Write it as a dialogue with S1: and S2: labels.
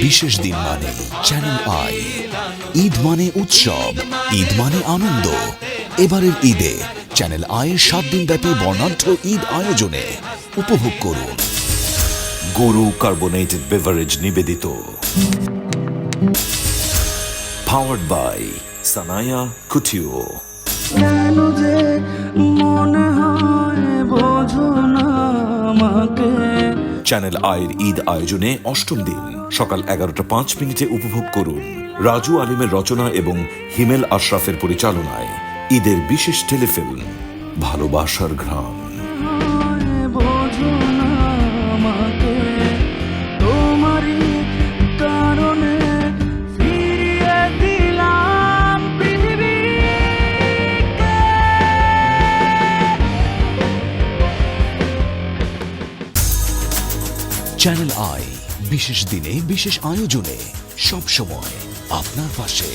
S1: বিশেষ দিন মানে চ্যানেল আই, ঈদ মানে উৎসব, ঈদ মানে আনন্দ। এবারের ঈদে চ্যানেল আইয়ের 7 দিনব্যাপী বর্ণাঢ্য ঈদ আয়োজনে উপভোগ করুন
S2: গরু কার্বোনেটেড বেভারেজ নিবেদিত, পাওয়ার্ড বাই সানায়া কুটিও।
S3: কেন যে মনে হয় বোঝো না আমাকে।
S2: চ্যানেল আইয়ের ঈদ আয়োজনে 8ম দিন সকাল 11:05 উপভোগ করুন রাজু আলিমের রচনা এবং হিমেল আশরাফের পরিচালনায় ঈদের বিশেষ টেলিফিল্ম ভালোবাসার ঘ্রাণ।
S3: বোঝো না আমাকে, তোমারই কারণে ফিরিয়ে দিলাম পৃথিবীকে।
S1: চ্যানেল আই, বিশেষ দিনে বিশেষ আয়োজনে সব সময় আপনার পাশে।